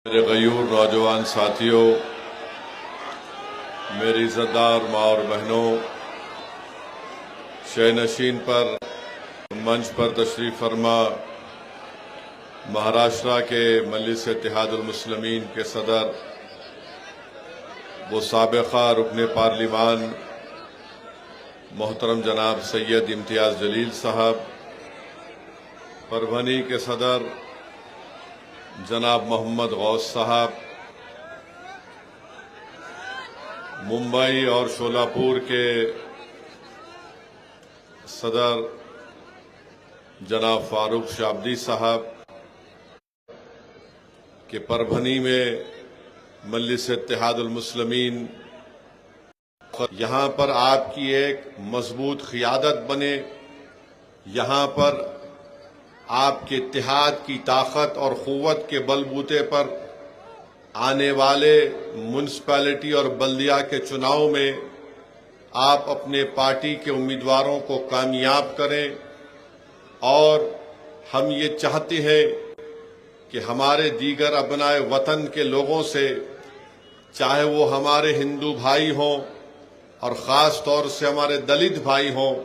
میرے غیور نوجوان ساتھیوں، میری عزتدار ماں اور بہنوں، شہ نشین پر منچ پر تشریف فرما مہاراشٹرا کے مجلس اتحاد المسلمین کے صدر وہ سابقہ رکن پارلیمان محترم جناب سید امتیاز جلیل صاحب، پربھنی کے صدر جناب محمد غوث صاحب، ممبئی اور شولاپور کے صدر جناب فاروق شابدی صاحب کہ پربھنی میں مجلس اتحاد المسلمین یہاں پر آپ کی ایک مضبوط قیادت بنے، یہاں پر آپ کے اتحاد کی طاقت اور قوت کے بل بوتے پر آنے والے میونسپلٹی اور بلدیہ کے چناؤ میں آپ اپنے پارٹی کے امیدواروں کو کامیاب کریں۔ اور ہم یہ چاہتے ہیں کہ ہمارے دیگر ابنائے وطن کے لوگوں سے، چاہے وہ ہمارے ہندو بھائی ہوں اور خاص طور سے ہمارے دلت بھائی ہوں،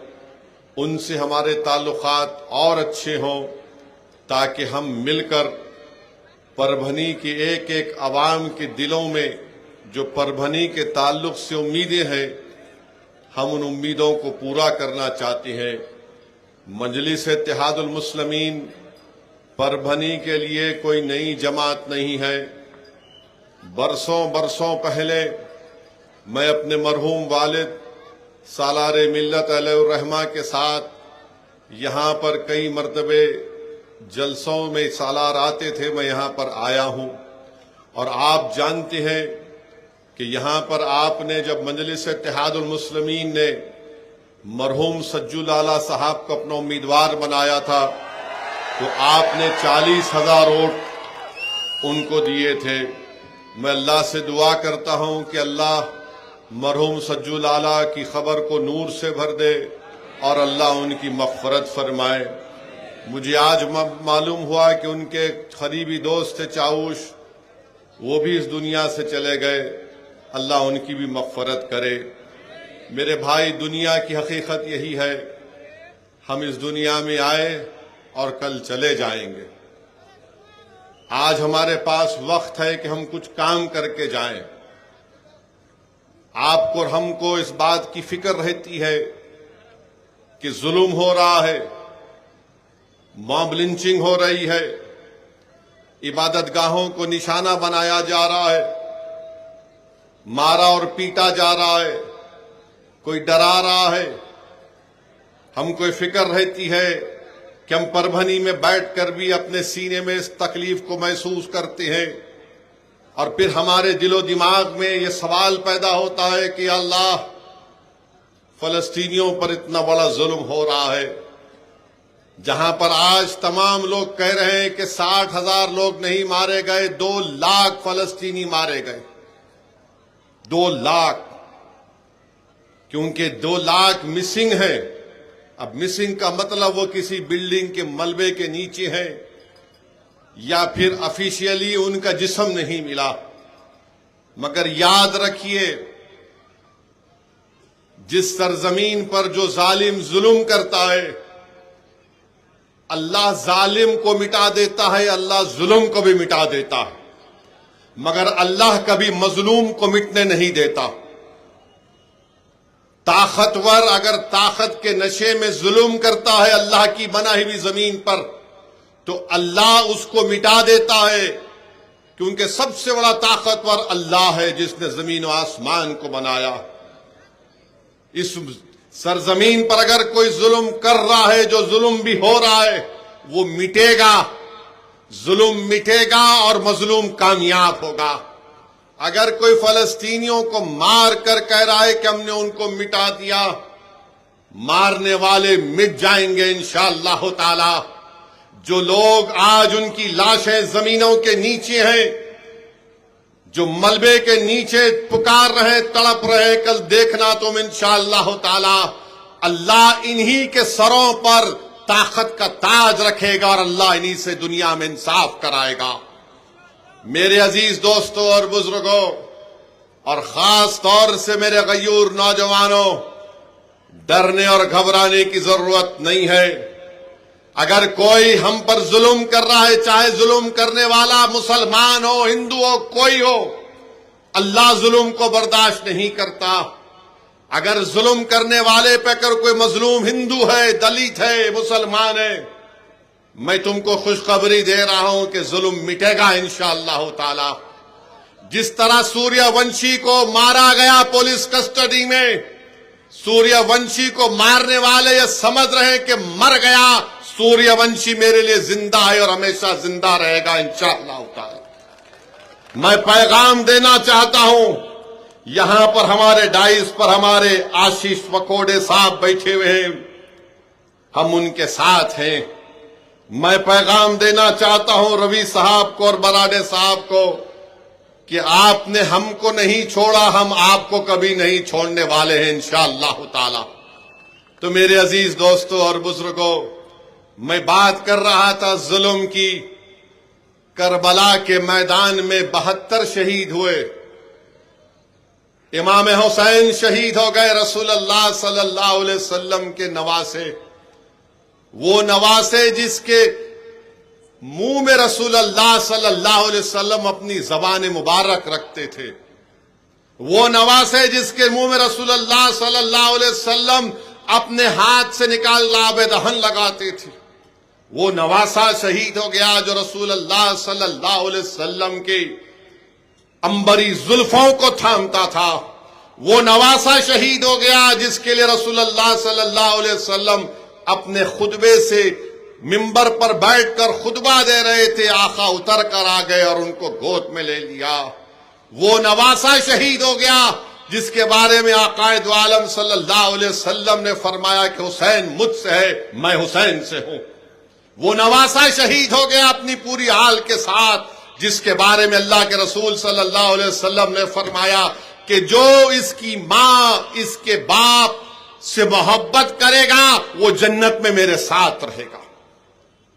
ان سے ہمارے تعلقات اور اچھے ہوں، تاکہ ہم مل کر پربھنی کے ایک ایک عوام کے دلوں میں جو پربھنی کے تعلق سے امیدیں ہیں، ہم ان امیدوں کو پورا کرنا چاہتے ہیں۔ مجلس اتحاد المسلمین پربھنی کے لیے کوئی نئی جماعت نہیں ہے۔ برسوں پہلے میں اپنے مرحوم والد سالار ملت علیہ الرحمہ کے ساتھ یہاں پر کئی مرتبے جلسوں میں سالار آتے تھے، میں یہاں پر آیا ہوں، اور آپ جانتے ہیں کہ یہاں پر آپ نے جب مجلس اتحاد المسلمین نے مرحوم سجو لالہ صاحب کو اپنا امیدوار بنایا تھا تو آپ نے 40,000 ووٹ ان کو دیے تھے۔ میں اللہ سے دعا کرتا ہوں کہ اللہ مرحوم سجو لالہ کی خبر کو نور سے بھر دے اور اللہ ان کی مغفرت فرمائے۔ مجھے آج معلوم ہوا کہ ان کے قریبی دوست تھے چاوش، وہ بھی اس دنیا سے چلے گئے، اللہ ان کی بھی مغفرت کرے۔ میرے بھائی، دنیا کی حقیقت یہی ہے، ہم اس دنیا میں آئے اور کل چلے جائیں گے۔ آج ہمارے پاس وقت ہے کہ ہم کچھ کام کر کے جائیں۔ آپ کو اور ہم کو اس بات کی فکر رہتی ہے کہ ظلم ہو رہا ہے، موب لنچنگ ہو رہی ہے، عبادت گاہوں کو نشانہ بنایا جا رہا ہے، مارا اور پیٹا جا رہا ہے، کوئی ڈرا رہا ہے۔ ہم کو فکر رہتی ہے کہ ہم پربھنی میں بیٹھ کر بھی اپنے سینے میں اس تکلیف کو محسوس کرتے ہیں، اور پھر ہمارے دل و دماغ میں یہ سوال پیدا ہوتا ہے کہ اللہ، فلسطینیوں پر اتنا بڑا ظلم ہو رہا ہے، جہاں پر آج تمام لوگ کہہ رہے ہیں کہ 60,000 لوگ نہیں مارے گئے، 2 لاکھ فلسطینی مارے گئے۔ 2 لاکھ، کیونکہ 2 لاکھ مسنگ ہیں۔ اب مسنگ کا مطلب وہ کسی بلڈنگ کے ملبے کے نیچے ہیں، یا پھر آفیشیلی ان کا جسم نہیں ملا۔ مگر یاد رکھیے، جس سرزمین پر جو ظالم ظلم کرتا ہے، اللہ ظالم کو مٹا دیتا ہے، اللہ ظلم کو بھی مٹا دیتا ہے، مگر اللہ کبھی مظلوم کو مٹنے نہیں دیتا۔ طاقتور اگر طاقت کے نشے میں ظلم کرتا ہے اللہ کی بنائی ہوئی زمین پر، تو اللہ اس کو مٹا دیتا ہے، کیونکہ سب سے بڑا طاقتور اللہ ہے جس نے زمین و آسمان کو بنایا۔ اس سرزمین پر اگر کوئی ظلم کر رہا ہے، جو ظلم بھی ہو رہا ہے، وہ مٹے گا، ظلم مٹے گا اور مظلوم کامیاب ہوگا۔ اگر کوئی فلسطینیوں کو مار کر کہہ رہا ہے کہ ہم نے ان کو مٹا دیا، مارنے والے مٹ جائیں گے انشاءاللہ تعالی۔ جو لوگ آج ان کی لاشیں زمینوں کے نیچے ہیں، جو ملبے کے نیچے پکار رہے، تڑپ رہے، کل دیکھنا تم انشاءاللہ تعالی اللہ انہی کے سروں پر طاقت کا تاج رکھے گا، اور اللہ انہی سے دنیا میں انصاف کرائے گا۔ میرے عزیز دوستوں اور بزرگوں اور خاص طور سے میرے غیور نوجوانوں، ڈرنے اور گھبرانے کی ضرورت نہیں ہے۔ اگر کوئی ہم پر ظلم کر رہا ہے، چاہے ظلم کرنے والا مسلمان ہو، ہندو ہو، کوئی ہو، اللہ ظلم کو برداشت نہیں کرتا۔ اگر ظلم کرنے والے پہ اگر کوئی مظلوم ہندو ہے، دلت ہے، مسلمان ہے، میں تم کو خوشخبری دے رہا ہوں کہ ظلم مٹے گا انشاءاللہ تعالی۔ جس طرح سوریہ ونشی کو مارا گیا پولیس کسٹڈی میں، سوریہ ونشی کو مارنے والے یہ سمجھ رہے ہیں کہ مر گیا، سوریہ ونشی میرے لیے زندہ ہے اور ہمیشہ زندہ رہے گا انشاءاللہ تعالی۔ میں پیغام دینا چاہتا ہوں، یہاں پر ہمارے ڈائس پر ہمارے آشیش وکوڑے صاحب بیٹھے ہوئے ہیں، ہم ان کے ساتھ ہیں۔ میں پیغام دینا چاہتا ہوں روی صاحب کو اور براڈے صاحب کو کہ آپ نے ہم کو نہیں چھوڑا، ہم آپ کو کبھی نہیں چھوڑنے والے ہیں انشاءاللہ تعالی۔ تو میرے عزیز دوستوں اور بزرگوں، میں بات کر رہا تھا ظلم کی۔ کربلا کے میدان میں 72 شہید ہوئے، امام حسین شہید ہو گئے، رسول اللہ صلی اللہ علیہ وسلم کے نواسے، وہ نواسے جس کے منہ میں رسول اللہ صلی اللہ علیہ وسلم اپنی زبان مبارک رکھتے تھے، وہ نواسے جس کے منہ میں رسول اللہ صلی اللہ علیہ وسلم اپنے ہاتھ سے نکال لاب دہن لگاتے تھے، وہ نواسا شہید ہو گیا جو رسول اللہ صلی اللہ علیہ وسلم کے عنبری زلفوں کو تھامتا تھا، وہ نواسا شہید ہو گیا جس کے لیے رسول اللہ صلی اللہ علیہ وسلم اپنے خطبے سے منبر پر بیٹھ کر خطبہ دے رہے تھے، آقا اتر کر آ گئے اور ان کو گود میں لے لیا، وہ نواسا شہید ہو گیا جس کے بارے میں آقا دو عالم صلی اللہ علیہ وسلم نے فرمایا کہ حسین مجھ سے ہے، میں حسین سے ہوں، وہ نواسا شہید ہو گیا اپنی پوری آل کے ساتھ جس کے بارے میں اللہ کے رسول صلی اللہ علیہ وسلم نے فرمایا کہ جو اس کی ماں، اس کے باپ سے محبت کرے گا وہ جنت میں میرے ساتھ رہے گا۔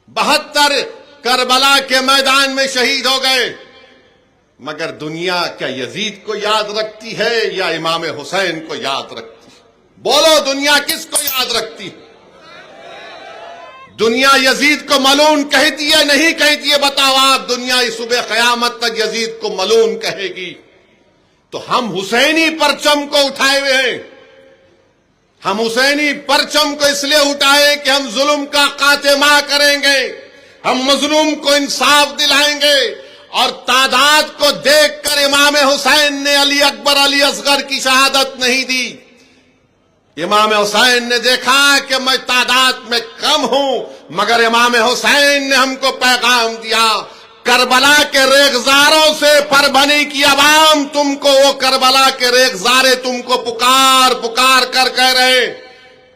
72 کربلا کے میدان میں شہید ہو گئے، مگر دنیا کیا یزید کو یاد رکھتی ہے یا امام حسین کو یاد رکھتی ہے؟ بولو، دنیا کس کو یاد رکھتی ہے؟ دنیا یزید کو ملعون کہتی ہے نہیں کہتی ہے؟ بتاؤ آپ، دنیا اس صبح قیامت تک یزید کو ملعون کہے گی۔ تو ہم حسینی پرچم کو اٹھائے ہوئے ہیں، ہم حسینی پرچم کو اس لیے اٹھائے کہ ہم ظلم کا خاتمہ کریں گے، ہم مظلوم کو انصاف دلائیں گے، اور تعداد کو دیکھ کر امام حسین نے علی اکبر علی اصغر کی شہادت نہیں دی۔ امام حسین نے دیکھا کہ میں تعداد میں کم ہوں، مگر امام حسین نے ہم کو پیغام دیا، کربلا کے ریگزاروں سے پربھنی کی عوام تم کو، وہ کربلا کے ریگزارے تم کو پکار پکار کر کہہ رہے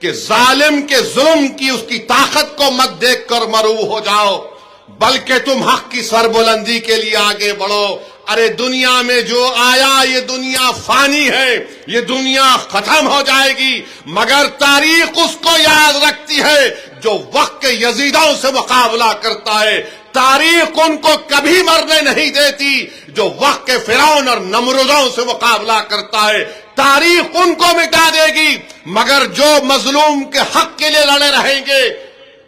کہ ظالم کے ظلم کی اس کی طاقت کو مت دیکھ کر مروب ہو جاؤ، بلکہ تم حق کی سربلندی کے لیے آگے بڑھو۔ ارے دنیا میں جو آیا یہ دنیا فانی ہے، یہ دنیا ختم ہو جائے گی، مگر تاریخ اس کو یاد رکھتی ہے جو وقت کے یزیدوں سے مقابلہ کرتا ہے، تاریخ ان کو کبھی مرنے نہیں دیتی جو وقت کے فرعون اور نمرودوں سے مقابلہ کرتا ہے، تاریخ ان کو مٹا دے گی، مگر جو مظلوم کے حق کے لیے لڑے رہیں گے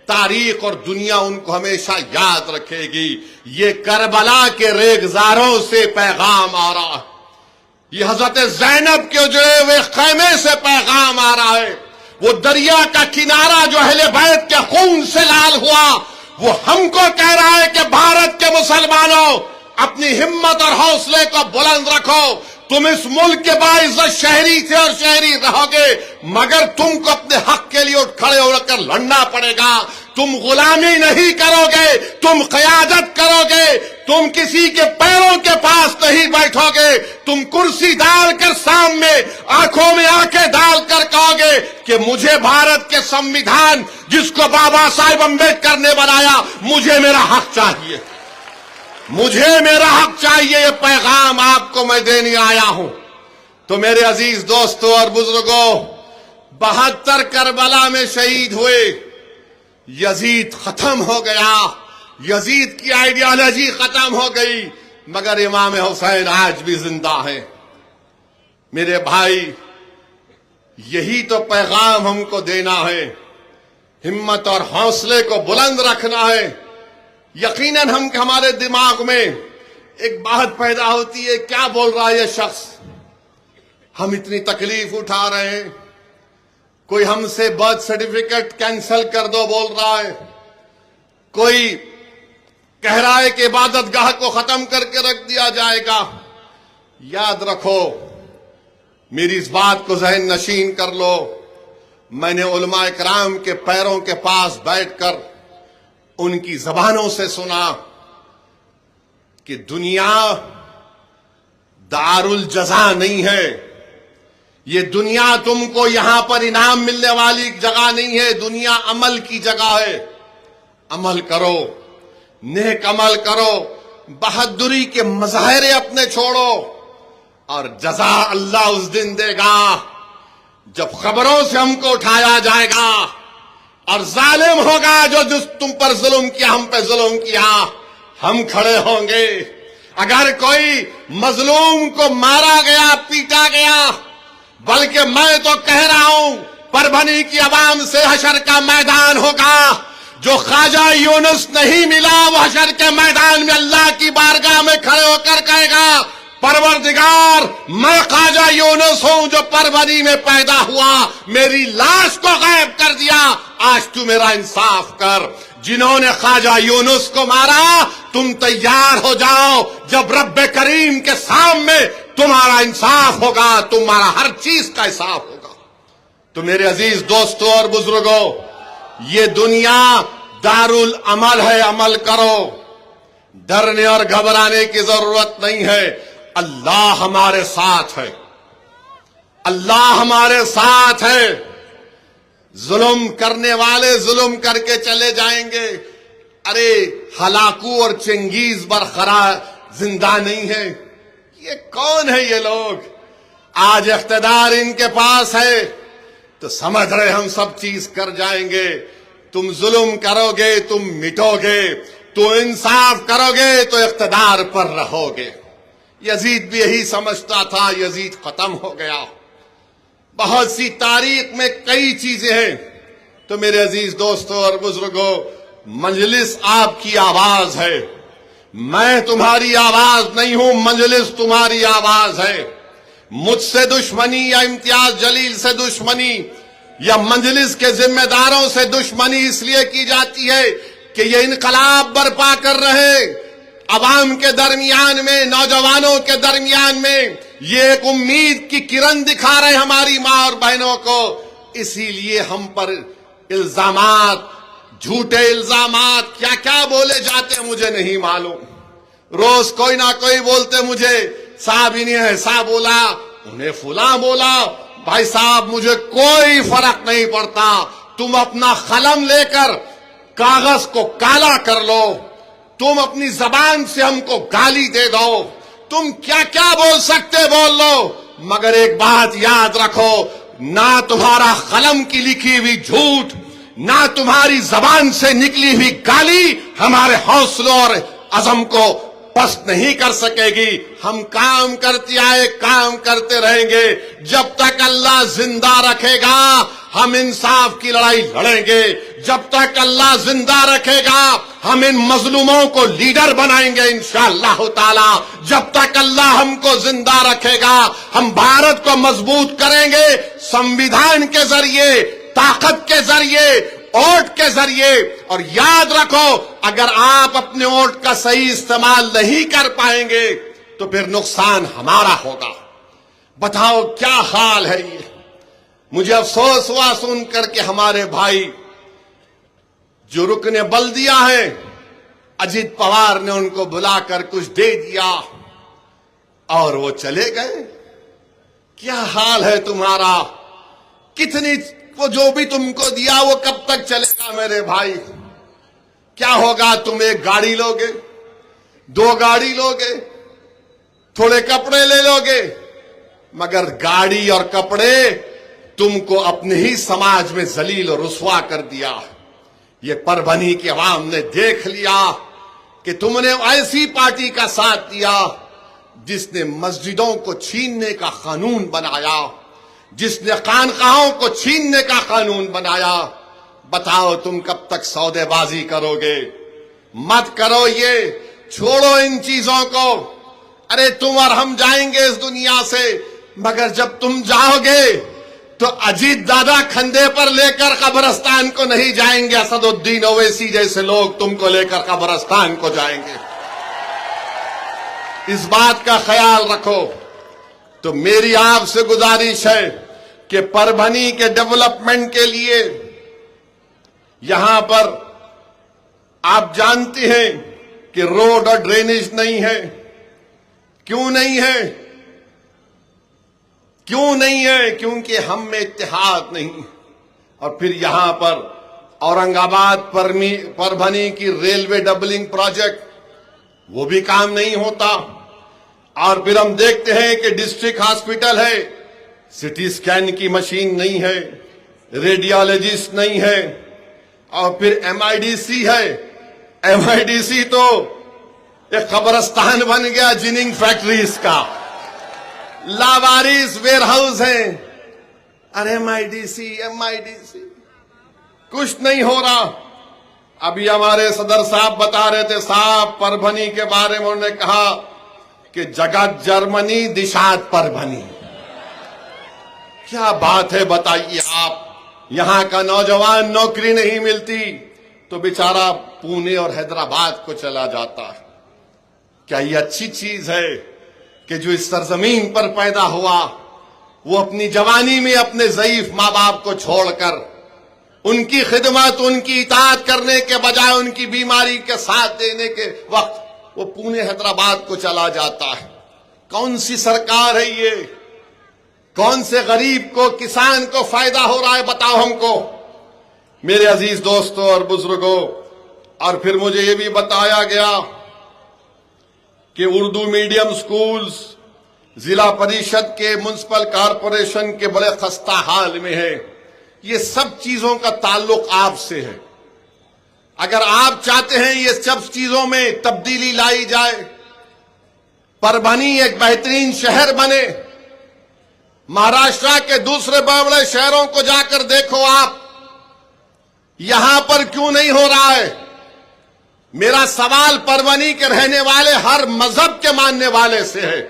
تاریخ اور دنیا ان کو ہمیشہ یاد رکھے گی۔ یہ کربلا کے ریگزاروں سے پیغام آ رہا ہے، یہ حضرت زینب کے اجڑے ہوئے خیمے سے پیغام آ رہا ہے، وہ دریا کا کنارہ جو اہل بیت کے خون سے لال ہوا وہ ہم کو کہہ رہا ہے کہ بھارت کے مسلمانوں اپنی ہمت اور حوصلے کو بلند رکھو، تم اس ملک کے باعزت شہری تھے اور شہری رہو گے، مگر تم کو اپنے حق کے لیے اٹھ کھڑے ہو کر لڑنا پڑے گا، تم غلامی نہیں کرو گے، تم قیادت کرو گے، تم کسی کے پیروں کے پاس نہیں بیٹھو گے، تم کرسی ڈال کر سامنے آنکھوں میں آنکھیں ڈال کر کہو گے کہ مجھے بھارت کے سمویدھان جس کو بابا صاحب امبیڈکر نے بنایا، مجھے میرا حق چاہیے، مجھے میرا حق چاہیے۔ یہ پیغام آپ کو میں دینے آیا ہوں۔ تو میرے عزیز دوستوں اور بزرگوں، 72 کربلا میں شہید ہوئے، یزید ختم ہو گیا، یزید کی آئیڈیالوجی ختم ہو گئی، مگر امام حسین آج بھی زندہ ہیں۔ میرے بھائی، یہی تو پیغام ہم کو دینا ہے، ہمت اور حوصلے کو بلند رکھنا ہے۔ یقیناً ہمارے دماغ میں ایک بات پیدا ہوتی ہے، کیا بول رہا ہے یہ شخص، ہم اتنی تکلیف اٹھا رہے ہیں، کوئی ہم سے برتھ سرٹیفکیٹ کینسل کر دو بول رہا ہے، کوئی کہہ رہا ہے کہ عبادت گاہ کو ختم کر کے رکھ دیا جائے گا۔ یاد رکھو، میری اس بات کو ذہن نشین کر لو، میں نے علماء کرام کے پیروں کے پاس بیٹھ کر ان کی زبانوں سے سنا کہ دنیا دار الجزا نہیں ہے، یہ دنیا تم کو یہاں پر انعام ملنے والی جگہ نہیں ہے، دنیا عمل کی جگہ ہے۔ عمل کرو، نیک عمل کرو، بہادری کے مظاہرے اپنے چھوڑو، اور جزا اللہ اس دن دے گا جب خبروں سے ہم کو اٹھایا جائے گا، اور ظالم ہوگا جو تم پر ظلم کیا، ہم پہ ظلم کیا، ہم کھڑے ہوں گے۔ اگر کوئی مظلوم کو مارا گیا، پیٹا گیا، بلکہ میں تو کہہ رہا ہوں پربھنی کی عوام سے حشر کا میدان ہوگا، جو خواجہ یونس نہیں ملا وہ حشر کے میدان میں اللہ کی بارگاہ میں کھڑے ہو کر کہے گا، پروردگار میں خواجہ یونس ہوں جو پربھنی میں پیدا ہوا، میری لاش کو غائب کر دیا، آج تو میرا انصاف کر۔ جنہوں نے خواجہ یونس کو مارا، تم تیار ہو جاؤ، جب رب کریم کے سامنے تمہارا انصاف ہوگا، تمہارا ہر چیز کا حساب ہوگا۔ تو میرے عزیز دوستوں اور بزرگوں، یہ دنیا دار العمل ہے، عمل کرو، ڈرنے اور گھبرانے کی ضرورت نہیں ہے۔ اللہ ہمارے ساتھ ہے، اللہ ہمارے ساتھ ہے۔ ظلم کرنے والے ظلم کر کے چلے جائیں گے، ارے ہلاکو اور چنگیز برقرار زندہ نہیں ہے۔ یہ کون ہے یہ لوگ؟ آج اقتدار ان کے پاس ہے تو سمجھ رہے ہم سب چیز کر جائیں گے۔ تم ظلم کرو گے تم مٹو گے، تو انصاف کرو گے تو اقتدار پر رہو گے۔ یزید بھی یہی سمجھتا تھا، یزید ختم ہو گیا۔ بہت سی تاریخ میں کئی چیزیں ہیں۔ تو میرے عزیز دوستوں اور بزرگوں، مجلس آپ کی آواز ہے، میں تمہاری آواز نہیں ہوں، مجلس تمہاری آواز ہے۔ مجھ سے دشمنی یا امتیاز جلیل سے دشمنی یا مجلس کے ذمہ داروں سے دشمنی اس لیے کی جاتی ہے کہ یہ انقلاب برپا کر رہے عوام کے درمیان میں، نوجوانوں کے درمیان میں، یہ ایک امید کی کرن دکھا رہے ہماری ماں اور بہنوں کو۔ اسی لیے ہم پر الزامات، جھوٹے الزامات کیا کیا بولے جاتے ہیں مجھے نہیں معلوم۔ روز کوئی نہ کوئی بولتے مجھے، صاحب انہیں ایسا بولا، انہیں فلاں بولا۔ بھائی صاحب مجھے کوئی فرق نہیں پڑتا، تم اپنا قلم لے کر کاغذ کو کالا کر لو، تم اپنی زبان سے ہم کو گالی دے دو، تم کیا کیا بول سکتے بول لو، مگر ایک بات یاد رکھو، نہ تمہارا قلم کی لکھی ہوئی جھوٹ، نہ تمہاری زبان سے نکلی ہوئی گالی ہمارے حوصلوں اور عزم کو پست نہیں کر سکے گی۔ ہم کام کرتے آئے، کام کرتے رہیں گے، جب تک اللہ زندہ رکھے گا ہم انصاف کی لڑائی لڑیں گے، جب تک اللہ زندہ رکھے گا ہم ان مظلوموں کو لیڈر بنائیں گے انشاءاللہ تعالی، جب تک اللہ ہم کو زندہ رکھے گا ہم بھارت کو مضبوط کریں گے، سمویدھان کے ذریعے، طاقت کے ذریعے، ووٹ کے ذریعے۔ اور یاد رکھو، اگر آپ اپنے ووٹ کا صحیح استعمال نہیں کر پائیں گے تو پھر نقصان ہمارا ہوگا۔ بتاؤ کیا حال ہے یہ؟ مجھے افسوس ہوا سن کر کہ ہمارے بھائی جو رکن بلدیہ ہیں، اجیت پوار نے ان کو بلا کر کچھ دے دیا اور وہ چلے گئے۔ کیا حال ہے تمہارا؟ کتنی وہ جو بھی تم کو دیا وہ کب تک چلے گا میرے بھائی؟ کیا ہوگا؟ تم ایک گاڑی لوگے، دو گاڑی لوگے، تھوڑے کپڑے لے لوگے، مگر گاڑی اور کپڑے تم کو اپنے ہی سماج میں ذلیل اور رسوا کر دیا۔ یہ پربھنی کی عوام نے دیکھ لیا کہ تم نے ایسی پارٹی کا ساتھ دیا جس نے مسجدوں کو چھیننے کا قانون بنایا، جس نے خانقاہوں کو چھیننے کا قانون بنایا۔ بتاؤ تم کب تک سودے بازی کرو گے؟ مت کرو یہ، چھوڑو ان چیزوں کو۔ ارے تم اور ہم جائیں گے اس دنیا سے، مگر جب تم جاؤ گے تو اجیت دادا کھندے پر لے کر قبرستان کو نہیں جائیں گے، اسد الدین اویسی جیسے لوگ تم کو لے کر قبرستان کو جائیں گے۔ اس بات کا خیال رکھو۔ تو میری آپ سے گزارش ہے کہ پربھنی کے ڈیولپمنٹ کے لیے یہاں پر آپ جانتے ہیں کہ روڈ اور ڈرینیج نہیں ہے۔ کیوں نہیں ہے؟ کیوں نہیں ہے؟ کیونکہ ہم میں اتحاد نہیں۔ اور پھر یہاں پر اورنگ آباد پربھنی کی ریلوے ڈبلنگ پروجیکٹ، وہ بھی کام نہیں ہوتا۔ اور پھر ہم دیکھتے ہیں کہ ڈسٹرکٹ ہاسپٹل ہے، سٹی سکین کی مشین نہیں ہے، ریڈیالوجسٹ نہیں ہے۔ اور پھر ایم آئی ڈی سی ہے، ایم آئی ڈی سی تو ایک قبرستان بن گیا جننگ فیکٹریز کا، لاوارث ویئر ہاؤس ہیں۔ ارے ایم آئی ڈی سی کچھ نہیں ہو رہا۔ ابھی ہمارے صدر صاحب بتا رہے تھے، صاحب پربھنی کے بارے میں انہوں نے کہا کہ جگت جرمنی دشات پربھنی۔ کیا بات ہے بتائیے آپ؟ یہاں کا نوجوان نوکری نہیں ملتی تو بیچارہ پونے اور حیدرآباد کو چلا جاتا ہے۔ کیا یہ اچھی چیز ہے کہ جو اس سرزمین پر پیدا ہوا وہ اپنی جوانی میں اپنے ضعیف ماں باپ کو چھوڑ کر ان کی خدمت، ان کی اطاعت کرنے کے بجائے ان کی بیماری کے ساتھ دینے کے وقت وہ پونے حیدرآباد کو چلا جاتا ہے؟ کون سی سرکار ہے یہ؟ کون سے غریب کو، کسان کو فائدہ ہو رہا ہے؟ بتاؤ ہم کو۔ میرے عزیز دوستوں اور بزرگوں، اور پھر مجھے یہ بھی بتایا گیا کہ اردو میڈیم سکولز ضلع پریشد کے، میونسپل کارپوریشن کے بڑے خستہ حال میں ہے۔ یہ سب چیزوں کا تعلق آپ سے ہے۔ اگر آپ چاہتے ہیں یہ سب چیزوں میں تبدیلی لائی جائے، پربھنی ایک بہترین شہر بنے، مہاراشٹر کے دوسرے بڑے بڑے شہروں کو جا کر دیکھو آپ، یہاں پر کیوں نہیں ہو رہا ہے؟ میرا سوال پربھنی کے رہنے والے ہر مذہب کے ماننے والے سے ہے،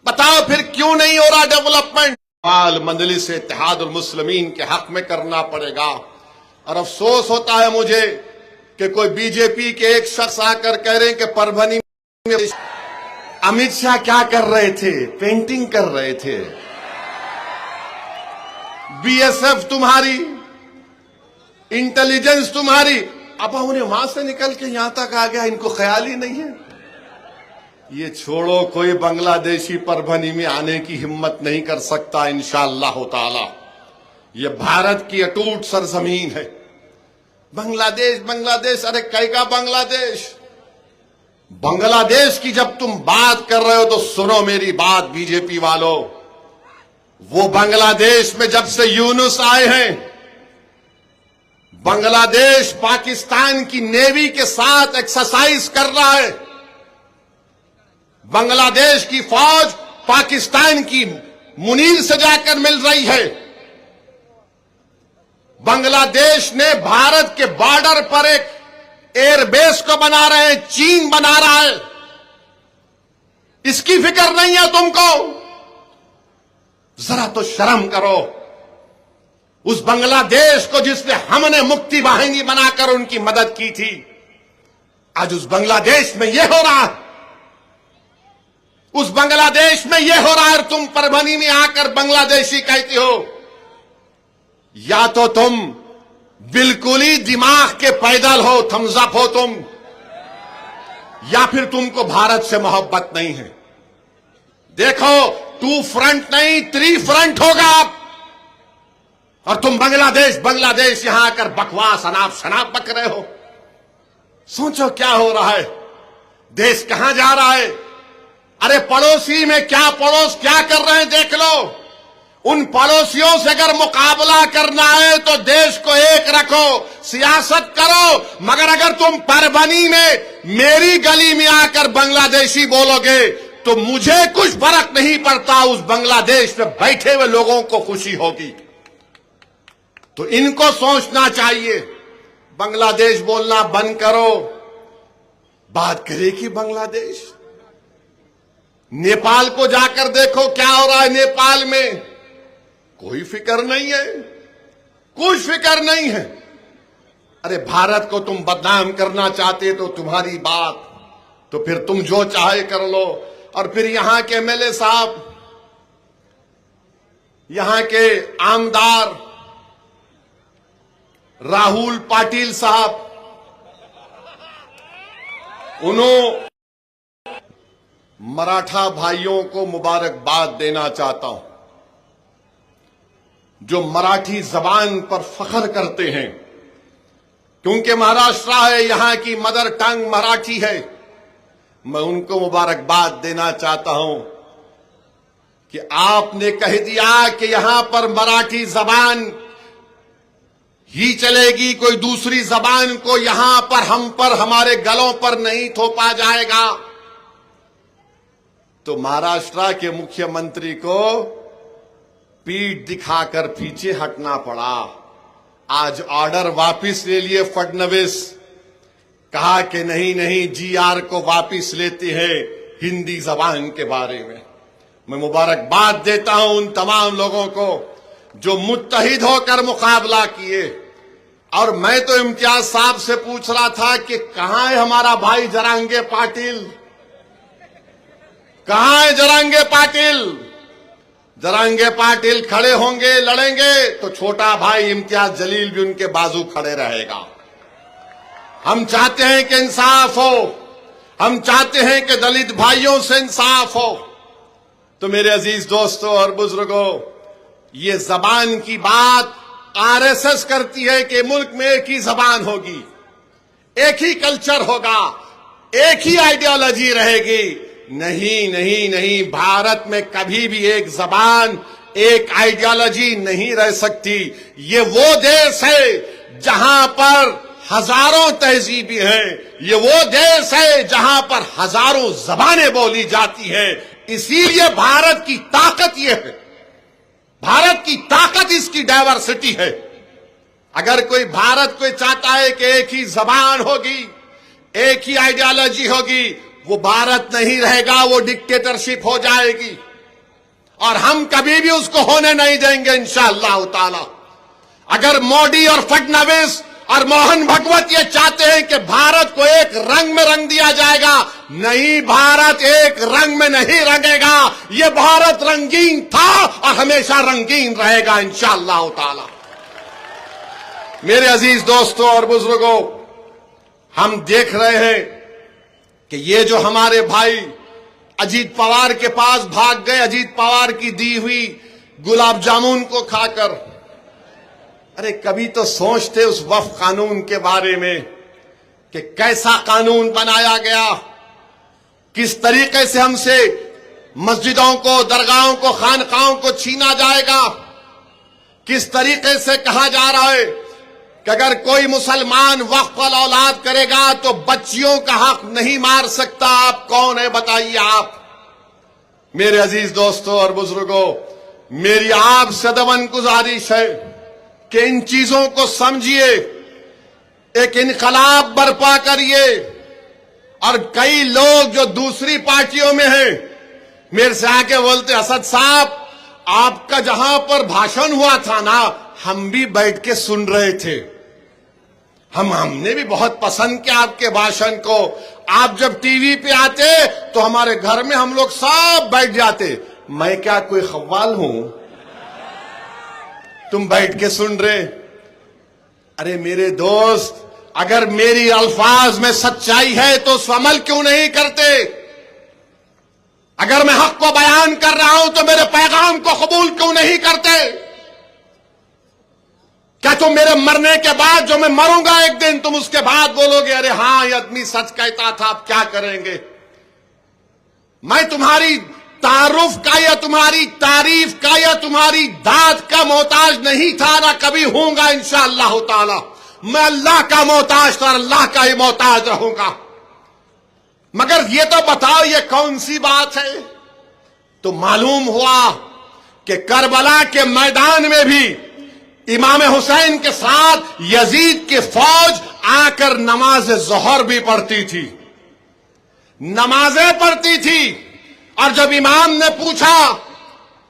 بتاؤ پھر کیوں نہیں ہو رہا ڈیولپمنٹ؟ سوال مجلس اتحاد المسلمین کے حق میں کرنا پڑے گا۔ اور افسوس ہوتا ہے مجھے کہ کوئی بی جے پی کے ایک شخص آ کر کہہ رہے ہیں کہ پربھنی میں امت شاہ کیا کر رہے تھے؟ پینٹنگ کر رہے تھے۔ بی ایس ایف تمہاری، انٹیلیجنس تمہاری، اب انہیں وہاں سے نکل کے یہاں تک آ گیا، ان کو خیال ہی نہیں ہے۔ یہ چھوڑو، کوئی بنگلہ دیشی پربھنی میں آنے کی ہمت نہیں کر سکتا انشاءاللہ تعالی۔ یہ بھارت کی اٹوٹ سرزمین ہے۔ بنگلہ دیش، ارے کئی کا بنگلہ دیش؟ بنگلہ دیش کی جب تم بات کر رہے ہو تو سنو میری بات بی جے پی والو۔ وہ بنگلہ دیش میں جب سے یونس آئے ہیں، بنگلہ دیش پاکستان کی نیوی کے ساتھ ایکسرسائز کر رہا ہے۔ بنگلہ دیش کی فوج پاکستان کی منیر سے جا کر مل رہی ہے۔ بنگلہ دیش نے بھارت کے بارڈر پر ایک ایئر بیس کو بنا رہے ہیں، چین بنا رہا ہے۔ اس کی فکر نہیں ہے تم کو؟ ذرا تو شرم کرو۔ اس بنگلہ دیش کو جس نے ہم نے مکتی واہنی بنا کر ان کی مدد کی تھی، آج اس بنگلہ دیش میں یہ ہو رہا ہے۔ اس بنگلہ دیش میں یہ ہو رہا ہے، تم پربھنی میں آ کر بنگلہ دیشی کہتی ہو۔ یا تو تم بالکل ہی دماغ کے پیدل ہو، تھمز اپ ہو تم، یا پھر تم کو بھارت سے محبت نہیں ہے۔ دیکھو، 2 فرنٹ نہیں 3 فرنٹ ہوگا اب، اور تم بنگلہ دیش یہاں آ کر بکواس اناپ شناپ بک رہے ہو۔ سوچو کیا ہو رہا ہے، دیش کہاں جا رہا ہے۔ ارے پڑوسی میں کیا پڑوس کیا کر رہے ہیں دیکھ لو۔ ان پڑوسیوں سے اگر مقابلہ کرنا ہے تو دیش کو ایک رکھو، سیاست کرو، مگر اگر تم پربنی میں میری گلی میں آ کر بنگلہ دیشی بولو گے تو مجھے کچھ فرق نہیں پڑتا، اس بنگلہ دیش میں بیٹھے ہوئے لوگوں کو خوشی ہوگی۔ تو ان کو سوچنا چاہیے، بنگلہ دیش بولنا بند کرو، بات کرے کہ بنگلہ دیش۔ نیپال کو جا کر دیکھو کیا ہو رہا ہے نیپال میں، کوئی فکر نہیں ہے، کچھ فکر نہیں ہے۔ ارے بھارت کو تم بدنام کرنا چاہتے تو تمہاری بات، تو پھر تم جو چاہے کر لو۔ اور پھر یہاں کے ایم ایل اے صاحب، یہاں کے آمدار راہل پاٹل صاحب، انہوں مراٹھا بھائیوں کو مبارکباد دینا چاہتا ہوں جو مراٹھی زبان پر فخر کرتے ہیں، کیونکہ مہاراشٹر ہے، یہاں کی مدر ٹنگ مراٹھی ہے۔ میں ان کو مبارکباد دینا چاہتا ہوں کہ آپ نے کہہ دیا کہ یہاں پر مراٹھی زبان ہی چلے گی، کوئی دوسری زبان کو یہاں پر ہم پر ہمارے گلوں پر نہیں تھوپا جائے گا۔ تو مہاراشٹر کے مکھیہ منتری کو پیٹھ دکھا کر پیچھے ہٹنا پڑا۔ آج آرڈر واپس لے لیے فڈنویس، کہا کہ نہیں جی آر کو واپس لیتے ہیں ہندی زبان کے بارے میں۔ میں مبارکباد دیتا ہوں ان تمام لوگوں کو جو متحد ہو کر مقابلہ کیے۔ اور میں تو امتیاز صاحب سے پوچھ رہا تھا کہ کہاں ہے ہمارا بھائی جرانگے پاٹل، کہاں ہے جرانگے پاٹل؟ جرانگے پاٹل کھڑے ہوں گے، لڑیں گے تو چھوٹا بھائی امتیاز جلیل بھی ان کے بازو کھڑے رہے گا۔ ہم چاہتے ہیں کہ انصاف ہو، ہم چاہتے ہیں کہ دلت بھائیوں سے انصاف ہو۔ تو میرے عزیز دوستوں اور بزرگوں، یہ زبان کی بات آر ایس ایس کرتی ہے کہ ملک میں ایک ہی زبان ہوگی، ایک ہی کلچر ہوگا، ایک ہی آئیڈیالوجی رہے گی۔ نہیں، بھارت میں کبھی بھی ایک زبان، ایک آئیڈیالوجی نہیں رہ سکتی۔ یہ وہ دیش ہے جہاں پر ہزاروں تہذیبیں ہیں، یہ وہ دیش ہے جہاں پر ہزاروں زبانیں بولی جاتی ہیں۔ اسی لیے بھارت کی طاقت یہ ہے، بھارت کی طاقت اس کی ڈائیورسٹی ہے۔ اگر کوئی بھارت کو چاہتا ہے کہ ایک ہی زبان ہوگی، ایک ہی آئیڈیالوجی ہوگی، وہ بھارت نہیں رہے گا، وہ ڈکٹیٹرشپ ہو جائے گی، اور ہم کبھی بھی اس کو ہونے نہیں دیں گے انشاءاللہ تعالی۔ اگر مودی اور فڈنویس اور موہن بھگوت یہ چاہتے ہیں کہ بھارت کو ایک رنگ میں رنگ دیا جائے گا، نہیں، بھارت ایک رنگ میں نہیں رنگے گا۔ یہ بھارت رنگین تھا اور ہمیشہ رنگین رہے گا انشاءاللہ تعالی۔ میرے عزیز دوستوں اور بزرگوں، ہم دیکھ رہے ہیں کہ یہ جو ہمارے بھائی اجیت پوار کے پاس بھاگ گئے، اجیت پوار کی دی ہوئی گلاب جامن کو کھا کر، ارے کبھی تو سوچتے اس وقف قانون کے بارے میں کہ کیسا قانون بنایا گیا، کس طریقے سے ہم سے مسجدوں کو، درگاہوں کو، خانقاہوں کو چھینا جائے گا، کس طریقے سے کہا جا رہا ہے کہ اگر کوئی مسلمان وقف الاولاد کرے گا تو بچیوں کا حق نہیں مار سکتا۔ آپ کون ہے بتائیے آپ؟ میرے عزیز دوستوں اور بزرگوں، میری آپ سے دمن گزارش ہے کہ ان چیزوں کو سمجھیے، ایک انقلاب برپا کریے۔ اور کئی لوگ جو دوسری پارٹیوں میں ہیں میرے سے آ کے بولتے، اسد صاحب آپ کا جہاں پر بھاشن ہوا تھا نا، ہم بھی بیٹھ کے سن رہے تھے، ہم نے بھی بہت پسند کیا آپ کے بھاشن کو۔ آپ جب ٹی وی پہ آتے تو ہمارے گھر میں ہم لوگ سب بیٹھ جاتے۔ میں کیا کوئی خوال ہوں تم بیٹھ کے سن رہے؟ ارے میرے دوست، اگر میری الفاظ میں سچائی ہے تو اس عمل کیوں نہیں کرتے؟ اگر میں حق کو بیان کر رہا ہوں تو میرے پیغام کو قبول کیوں نہیں کرتے؟ کیا تم میرے مرنے کے بعد، جو میں مروں گا ایک دن، تم اس کے بعد بولو گے ارے ہاں یہ آدمی سچ کہتا تھا، اب کیا کریں گے؟ میں تمہاری تعارف کا یا تمہاری تعریف کا یا تمہاری داد کا محتاج نہیں تھا، نہ کبھی ہوں گا انشاءاللہ تعالی۔ میں اللہ کا محتاج تھا، اللہ کا ہی محتاج رہوں گا۔ مگر یہ تو بتاؤ یہ کون سی بات ہے؟ تو معلوم ہوا کہ کربلا کے میدان میں بھی امام حسین کے ساتھ یزید کی فوج آ کر نماز ظہر بھی پڑھتی تھی، نمازیں پڑھتی تھی۔ اور جب امام نے پوچھا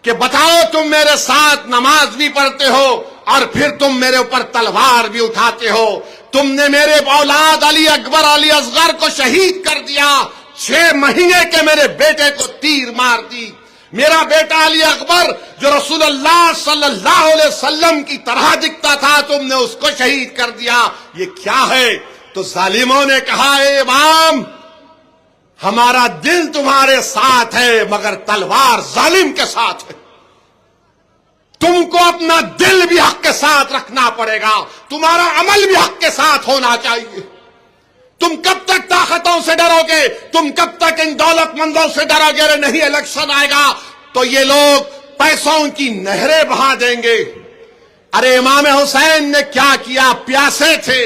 کہ بتاؤ تم میرے ساتھ نماز بھی پڑھتے ہو اور پھر تم میرے اوپر تلوار بھی اٹھاتے ہو، تم نے میرے اولاد علی اکبر علی اصغر کو شہید کر دیا، 6 مہینے کے میرے بیٹے کو تیر مار دی، میرا بیٹا علی اکبر جو رسول اللہ صلی اللہ علیہ وسلم کی طرح دکھتا تھا تم نے اس کو شہید کر دیا، یہ کیا ہے؟ تو ظالموں نے کہا اے امام ہمارا دل تمہارے ساتھ ہے مگر تلوار ظالم کے ساتھ ہے، تم کو اپنا دل بھی حق کے ساتھ رکھنا پڑے گا، تمہارا عمل بھی حق کے ساتھ ہونا چاہیے۔ تم کب تک طاقتوں سے ڈرو گے؟ تم کب تک ان دولت مندوں سے ڈرو گے؟ ارے نہیں الیکشن آئے گا تو یہ لوگ پیسوں کی نہریں بہا دیں گے۔ ارے امام حسین نے کیا کیا؟ پیاسے تھے،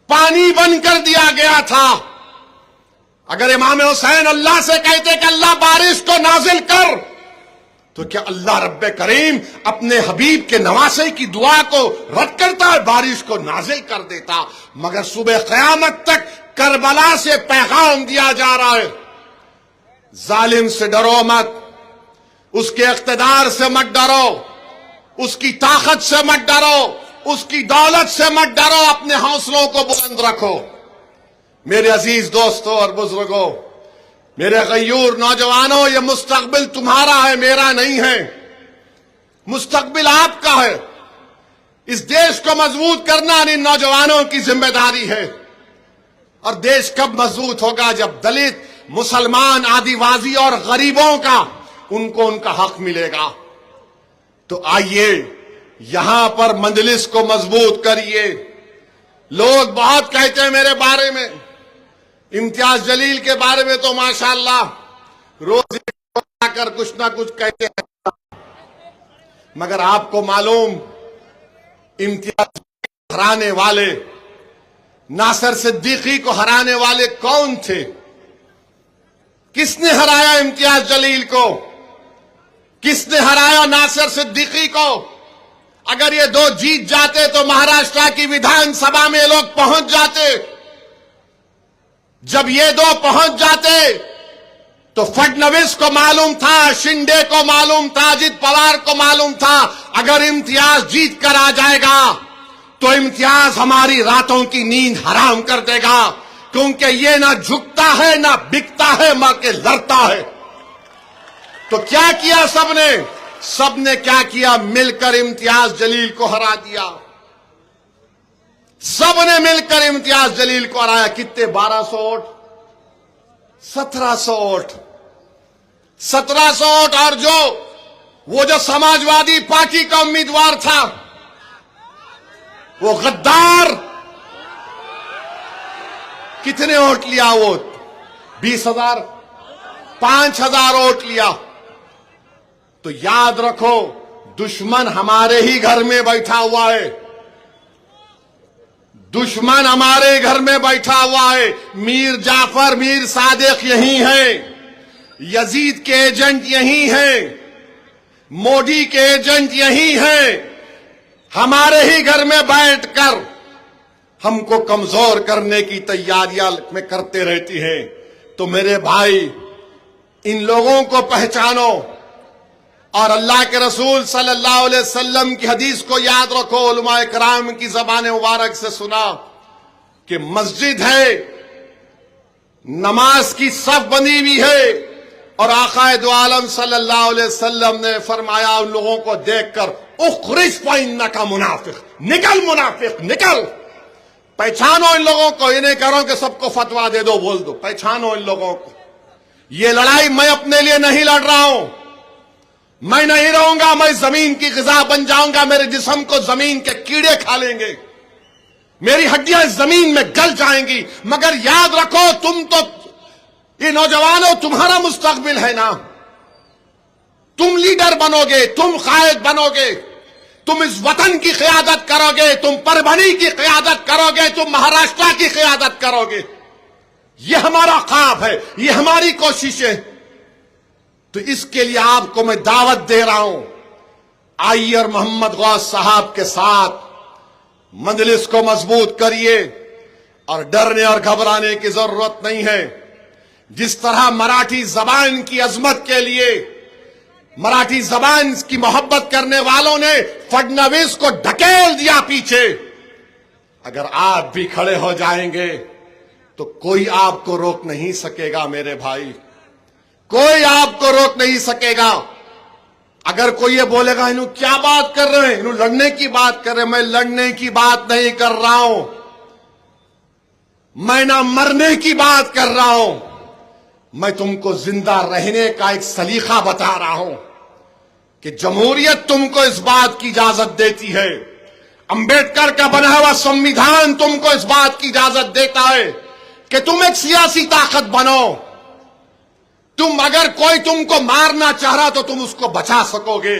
پانی بن کر دیا گیا تھا۔ اگر امام حسین اللہ سے کہتے کہ اللہ بارش کو نازل کر، تو کیا اللہ رب کریم اپنے حبیب کے نواسے کی دعا کو رد کرتا ہے؟ بارش کو نازل کر دیتا۔ مگر صبح قیامت تک کربلا سے پیغام دیا جا رہا ہے، ظالم سے ڈرو مت، اس کے اقتدار سے مت ڈرو، اس کی طاقت سے مت ڈرو، اس کی دولت سے مت ڈرو، اپنے حوصلوں کو بلند رکھو۔ میرے عزیز دوستوں اور بزرگوں، میرے غیور نوجوانوں، یہ مستقبل تمہارا ہے، میرا نہیں ہے، مستقبل آپ کا ہے۔ اس دیش کو مضبوط کرنا ان نوجوانوں کی ذمہ داری ہے۔ اور دیش کب مضبوط ہوگا؟ جب دلت، مسلمان، آدیواسی اور غریبوں کا ان کو ان کا حق ملے گا۔ تو آئیے یہاں پر مجلس کو مضبوط کریے۔ لوگ بہت کہتے ہیں میرے بارے میں، امتیاز جلیل کے بارے میں تو ماشاءاللہ روز آ کر کچھ نہ کچھ کہتے ہیں، مگر آپ کو معلوم امتیاز کو ہرانے والے، ناصر صدیقی کو ہرانے والے کون تھے؟ کس نے ہرایا امتیاز جلیل کو؟ کس نے ہرایا ناصر صدیقی کو؟ اگر یہ دو جیت جاتے تو مہاراشٹر کی ویدھان سبھا میں لوگ پہنچ جاتے۔ جب یہ دو پہنچ جاتے تو فڈنویس کو معلوم تھا، شنڈے کو معلوم تھا، اجیت پوار کو معلوم تھا اگر امتیاز جیت کر آ جائے گا تو امتیاز ہماری راتوں کی نیند حرام کر دے گا، کیونکہ یہ نہ جھکتا ہے نہ بکتا ہے بلکہ لڑتا ہے۔ تو کیا کیا سب نے کیا کیا؟ مل کر امتیاز جلیل کو ہرا دیا۔ سب نے مل کر امتیاز جلیل کو ہرایا۔ کتنے؟ 1200 ووٹ، 1700 ووٹ، 1700 ووٹ۔ اور جو سماجوادی پارٹی کا امیدوار تھا وہ غدار، کتنے ووٹ لیا؟ وہ 20,000، 5,000 ووٹ لیا۔ تو یاد رکھو دشمن ہمارے ہی گھر میں بیٹھا ہوا ہے، دشمن ہمارے گھر میں بیٹھا ہوا ہے۔ میر جعفر، میر صادق یہی ہیں، یزید کے ایجنٹ یہی ہیں، مودی کے ایجنٹ یہی ہیں، ہمارے ہی گھر میں بیٹھ کر ہم کو کمزور کرنے کی تیاریاں میں کرتے رہتی ہیں۔ تو میرے بھائی ان لوگوں کو پہچانو اور اللہ کے رسول صلی اللہ علیہ وسلم کی حدیث کو یاد رکھو، علماء کرام کی زبان مبارک سے سنا کہ مسجد ہے، نماز کی صف بنی ہوئی ہے، اور آقا دو عالم صلی اللہ علیہ وسلم نے فرمایا ان لوگوں کو دیکھ کر اخرج فإنک منافق، نکل منافق نکل۔ پہچانو ان لوگوں کو، یہ نہیں کرو کہ سب کو فتویٰ دے دو بول دو، پہچانو ان لوگوں کو۔ یہ لڑائی میں اپنے لیے نہیں لڑ رہا ہوں، میں نہیں رہوں گا، میں زمین کی غذا بن جاؤں گا، میرے جسم کو زمین کے کیڑے کھا لیں گے، میری ہڈیاں زمین میں گل جائیں گی، مگر یاد رکھو تم تو یہ نوجوانوں تمہارا مستقبل ہے نا، تم لیڈر بنو گے، تم قائد بنو گے، تم اس وطن کی قیادت کرو گے، تم پربھنی کی قیادت کرو گے، تم مہاراشٹر کی قیادت کرو گے. یہ ہمارا خواب ہے، یہ ہماری کوشش ہے. تو اس کے لیے آپ کو میں دعوت دے رہا ہوں، آئیے اور محمد غوث صاحب کے ساتھ مجلس کو مضبوط کریے، اور ڈرنے اور گھبرانے کی ضرورت نہیں ہے. جس طرح مراٹھی زبان کی عظمت کے لیے مراٹھی زبان کی محبت کرنے والوں نے فڈنویس کو ڈھکیل دیا پیچھے، اگر آپ بھی کھڑے ہو جائیں گے تو کوئی آپ کو روک نہیں سکے گا میرے بھائی، کوئی آپ کو روک نہیں سکے گا. اگر کوئی یہ بولے گا انہوں کیا بات کر رہے ہیں، انہوں لڑنے کی بات کر رہے ہیں، میں لڑنے کی بات نہیں کر رہا ہوں، میں نہ مرنے کی بات کر رہا ہوں، میں تم کو زندہ رہنے کا ایک سلیقہ بتا رہا ہوں کہ جمہوریت تم کو اس بات کی اجازت دیتی ہے، امبیڈکر کا بنا ہوا سمویدھان تم کو اس بات کی اجازت دیتا ہے کہ تم ایک سیاسی طاقت بنو. تم اگر کوئی تم کو مارنا چاہ رہا تو تم اس کو بچا سکو گے،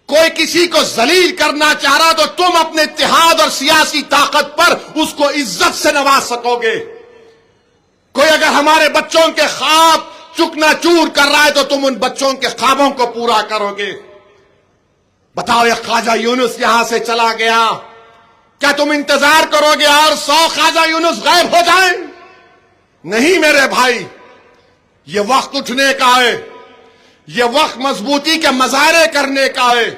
کوئی کسی کو ذلیل کرنا چاہ رہا تو تم اپنے اتحاد اور سیاسی طاقت پر اس کو عزت سے نواز سکو گے. کوئی اگر ہمارے بچوں کے خواب چکنا چور کر رہا ہے تو تم ان بچوں کے خوابوں کو پورا کرو گے. بتاؤ یہ خواجہ یونس یہاں سے چلا گیا، کیا تم انتظار کرو گے اور 100 خواجہ یونس غائب ہو جائیں؟ نہیں میرے بھائی، یہ وقت اٹھنے کا ہے، یہ وقت مضبوطی کے مظاہرے کرنے کا ہے.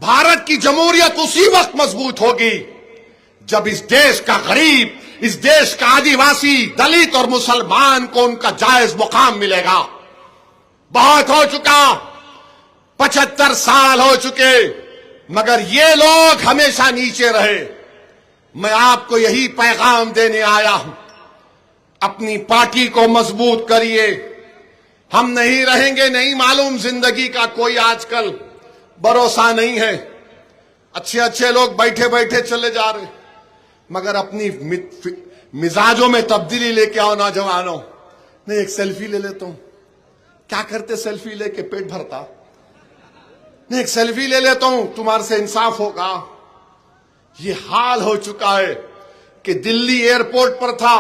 بھارت کی جمہوریت اسی وقت مضبوط ہوگی جب اس دیش کا غریب، اس دیش کا آدیواسی، دلت اور مسلمان کو ان کا جائز مقام ملے گا. بہت ہو چکا، 75 سال ہو چکے، مگر یہ لوگ ہمیشہ نیچے رہے. میں آپ کو یہی پیغام دینے آیا ہوں، اپنی پارٹی کو مضبوط کریے. ہم نہیں رہیں گے، نہیں معلوم، زندگی کا کوئی آج کل بھروسہ نہیں ہے. اچھے اچھے لوگ بیٹھے بیٹھے چلے جا رہے، مگر اپنی مزاجوں میں تبدیلی لے کے آؤ نوجوانوں. نہیں ایک سیلفی لے لیتا ہوں، کیا کرتے سیلفی لے کے پیٹ بھرتا؟ نہیں ایک سیلفی لے لیتا ہوں، تمہارے سے انصاف ہوگا. یہ حال ہو چکا ہے کہ دلی ایئرپورٹ پر تھا،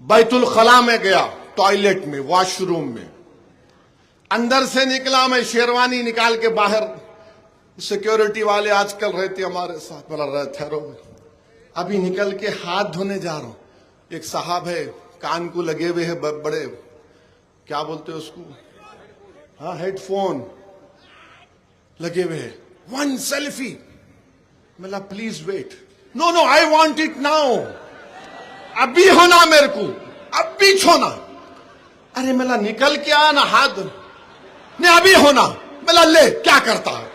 بیت الخلا میں گیا، ٹوائلٹ میں، واش روم میں، اندر سے نکلا، میں شیروانی نکال کے باہر، سیکیورٹی والے آج کل رہتے ہمارے ساتھ، بولا رہے ٹھہرو، ابھی نکل کے ہاتھ دھونے جا رہا ہوں. ایک صاحب ہے، کان کو لگے ہوئے ہیں بڑے، کیا بولتے اس کو، ہاں ہیڈ فون لگے ہوئے ہیں. ون سیلفی، میں بولا please wait, no no I want it now, ابھی ہونا میرے کو، ابھی چھونا. ارے میں نکل کے آنا ہاتھ، نہیں ابھی ہونا. میں لے کیا کرتا ہے،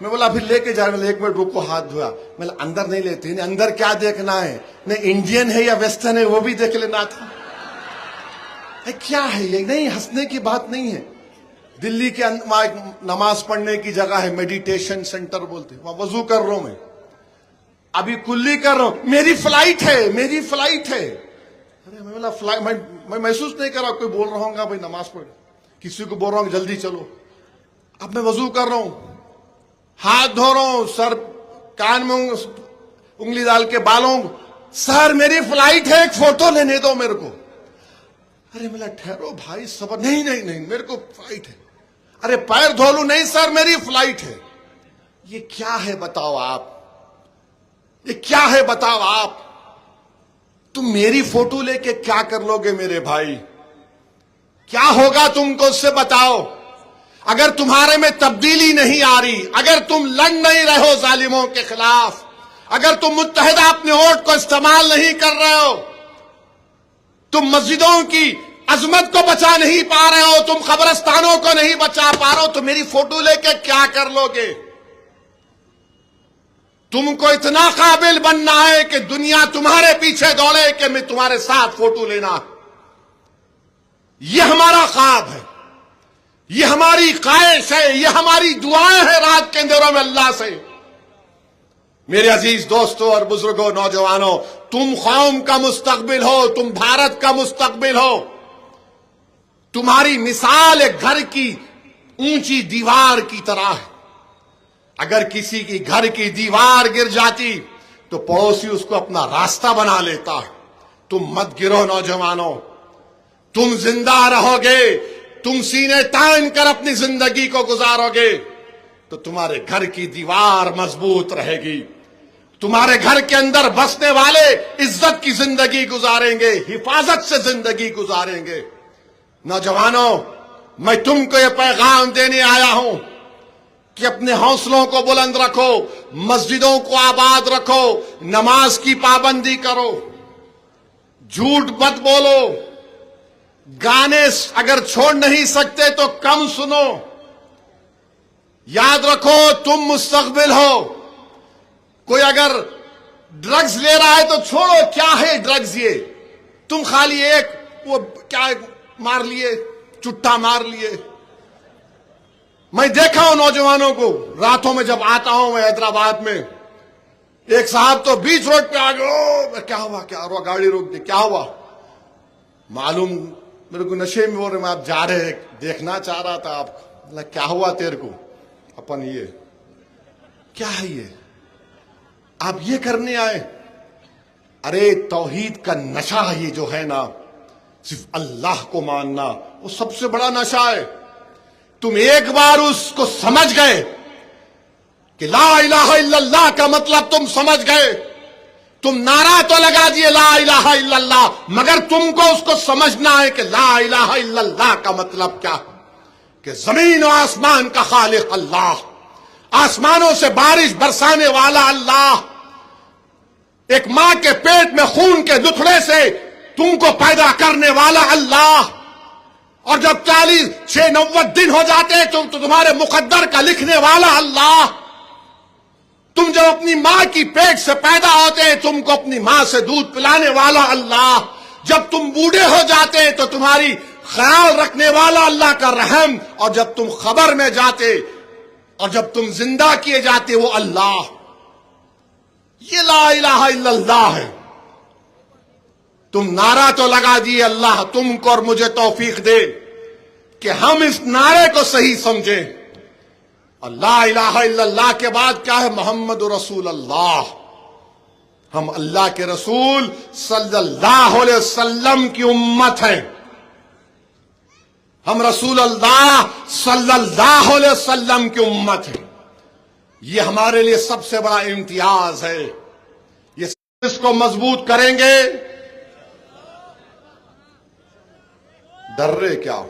میں بولا پھر لے کے جا رہا، 1 منٹ رکو، ہاتھ دھویا. میں اندر نہیں لیتے، اندر کیا دیکھنا ہے، نہیں انڈین ہے یا ویسٹرن ہے وہ بھی دیکھ لینا تھا. کیا ہے یہ، نہیں ہنسنے کی بات نہیں ہے. دلی کے وہاں ایک نماز پڑھنے کی جگہ ہے، میڈیٹیشن سینٹر بولتے، وہاں وضو کر رہا ہوں میں، ابھی کلی کر رہا ہوں، میری فلائٹ ہے، میری فلائٹ ہے. ارے میں بولا فلائٹ، میں محسوس نہیں کر رہا کوئی بول رہا ہوں گا بھائی نماز پڑھ، کسی کو بول رہا ہوں جلدی چلو. اب میں وضو کر رہا ہوں، ہاتھ دھو رہا ہوں، سر کان میں انگلی ڈال کے بالوں، سر میری فلائٹ ہے، ایک فوٹو لینے دو میرے کو. ارے میں ٹھہرو بھائی صبر، نہیں نہیں نہیں میرے کو فلائٹ ہے. ارے پیر دھو لوں، نہیں سر میری فلائٹ ہے. یہ کیا ہے بتاؤ آپ، یہ کیا ہے بتاؤ آپ، تم میری فوٹو لے کے کیا کر لو گے میرے بھائی، کیا ہوگا تم کو اس سے بتاؤ. اگر تمہارے میں تبدیلی نہیں آ رہی، اگر تم لڑ نہیں رہے ہو ظالموں کے خلاف، اگر تم متحدہ اپنے ووٹ کو استعمال نہیں کر رہے ہو، تم مسجدوں کی عظمت کو بچا نہیں پا رہے ہو، تم قبرستانوں کو نہیں بچا پا رہے ہو، تو میری فوٹو لے کے کیا کر لو گے. تم کو اتنا قابل بننا ہے کہ دنیا تمہارے پیچھے دوڑے کہ میں تمہارے ساتھ فوٹو لینا. یہ ہمارا خواب ہے، یہ ہماری خواہش ہے، یہ ہماری دعائیں ہیں رات کے اندھیروں میں اللہ سے. میرے عزیز دوستوں اور بزرگوں، نوجوانوں، تم قوم کا مستقبل ہو، تم بھارت کا مستقبل ہو. تمہاری مثال ایک گھر کی اونچی دیوار کی طرح ہے. اگر کسی کی گھر کی دیوار گر جاتی تو پڑوسی اس کو اپنا راستہ بنا لیتا ہے. تم مت گرو نوجوانوں، تم زندہ رہو گے، تم سینے تان کر اپنی زندگی کو گزارو گے تو تمہارے گھر کی دیوار مضبوط رہے گی. تمہارے گھر کے اندر بسنے والے عزت کی زندگی گزاریں گے، حفاظت سے زندگی گزاریں گے. نوجوانوں، میں تم کو یہ پیغام دینے آیا ہوں کہ اپنے حوصلوں کو بلند رکھو، مسجدوں کو آباد رکھو، نماز کی پابندی کرو، جھوٹ مت بولو، گانے اگر چھوڑ نہیں سکتے تو کم سنو. یاد رکھو تم مستقبل ہو. کوئی اگر ڈرگز لے رہا ہے تو چھوڑو، کیا ہے ڈرگز؟ یہ تم خالی ایک وہ کیا مار لیے، چٹا مار لیے. میں دیکھا ہوں نوجوانوں کو راتوں میں جب آتا ہوں میں حیدرآباد میں، ایک صاحب تو بیچ روڈ پہ آ گئے، کیا ہوا کیا ہوا، گاڑی روک دی، کیا ہوا؟ معلوم میرے کو نشے میں بول رہے میں آپ جا رہے، دیکھنا چاہ رہا تھا آپ کو. کیا ہوا تیرے کو؟ اپن یہ کیا ہے، یہ آپ یہ کرنے آئے؟ ارے توحید کا نشہ یہ جو ہے نا، صرف اللہ کو ماننا، وہ سب سے بڑا نشہ ہے. تم ایک بار اس کو سمجھ گئے کہ لا الہ الا اللہ کا مطلب تم سمجھ گئے. تم نعرہ تو لگا دیے لا الہ الا اللہ، مگر تم کو اس کو سمجھنا ہے کہ لا الہ الا اللہ کا مطلب کیا ہے، کہ زمین و آسمان کا خالق اللہ، آسمانوں سے بارش برسانے والا اللہ، ایک ماں کے پیٹ میں خون کے لتھڑے سے تم کو پیدا کرنے والا اللہ. اور جب 90 دن ہو جاتے تو تمہارے مقدر کا لکھنے والا اللہ. تم جب اپنی ماں کی پیٹ سے پیدا ہوتے تم کو اپنی ماں سے دودھ پلانے والا اللہ. جب تم بوڑھے ہو جاتے تو تمہاری خیال رکھنے والا اللہ کا رحم. اور جب تم خبر میں جاتے اور جب تم زندہ کیے جاتے وہ اللہ. یہ لا الہ الا اللہ ہے. تم نعرہ تو لگا دیے، اللہ تم کو اور مجھے توفیق دے کہ ہم اس نعرے کو صحیح سمجھیں. اور لا الہ الا اللہ کے بعد کیا ہے؟ محمد رسول اللہ. ہم اللہ کے رسول صلی اللہ علیہ وسلم کی امت ہیں. ہم رسول اللہ صلی اللہ علیہ وسلم کی امت ہیں. یہ ہمارے لیے سب سے بڑا امتیاز ہے. یہ اس کو مضبوط کریں گے. ڈر رہے کیا؟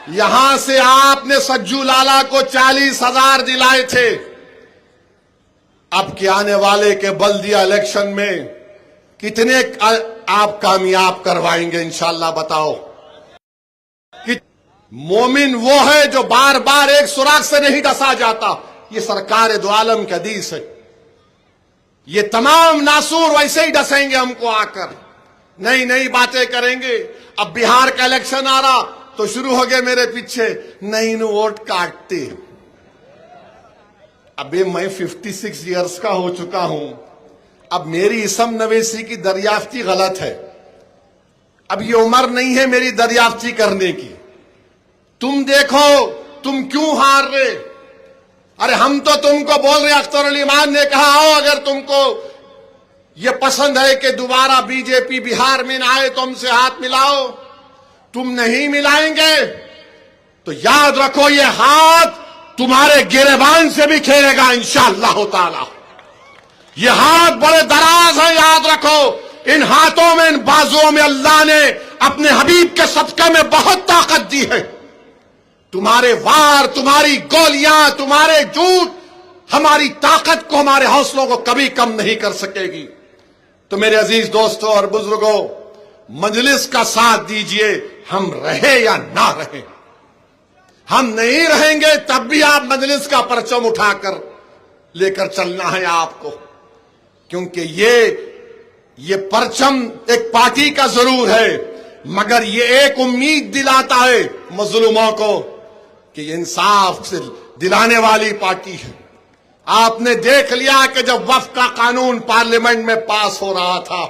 یہاں سے آپ نے سجو لالا کو 40,000 دلائے تھے. اب کے آنے والے کے بلدیہ الیکشن میں کتنے آپ کامیاب کروائیں گے انشاءاللہ بتاؤ. مومن وہ ہے جو بار بار ایک سوراخ سے نہیں ڈسا جاتا. یہ سرکار دو عالم کی حدیث ہے. یہ تمام ناسور ویسے ہی ڈسیں گے ہم کو آ کر، نئی نئی باتیں کریں گے. اب بہار کا الیکشن آ رہا تو شروع ہو گئے میرے پیچھے، نہیں نو ووٹ کاٹتے. ابھی میں 56 ایئرز کا ہو چکا ہوں. اب میری اسم نویسی کی دریافتی غلط ہے. اب یہ عمر نہیں ہے میری دریافتی کرنے کی. تم دیکھو تم کیوں ہار رہے. ارے ہم تو تم کو بول رہے، اختر علی مان نے کہا آؤ اگر تم کو یہ پسند ہے کہ دوبارہ بی جے پی بہار میں نہ آئے تو ہم سے ہاتھ ملاؤ. تم نہیں ملائیں گے تو یاد رکھو یہ ہاتھ تمہارے گریبان سے بھی کھیلے گا انشاءاللہ تعالی. یہ ہاتھ بڑے دراز ہیں، یاد رکھو. ان ہاتھوں میں، ان بازوؤں میں اللہ نے اپنے حبیب کے صدقے میں بہت طاقت دی ہے. تمہارے وار، تمہاری گولیاں، تمہارے جھوٹ ہماری طاقت کو، ہمارے حوصلوں کو کبھی کم نہیں کر سکے گی. تو میرے عزیز دوستوں اور بزرگوں، مجلس کا ساتھ دیجئے، ہم رہے یا نہ رہیں. ہم نہیں رہیں گے تب بھی آپ مجلس کا پرچم اٹھا کر لے کر چلنا ہے آپ کو، کیونکہ یہ پرچم ایک پارٹی کا ضرور ہے، مگر یہ ایک امید دلاتا ہے مظلوموں کو کہ یہ انصاف سے دلانے والی پارٹی ہے. آپ نے دیکھ لیا کہ جب وقف کا قانون پارلیمنٹ میں پاس ہو رہا تھا،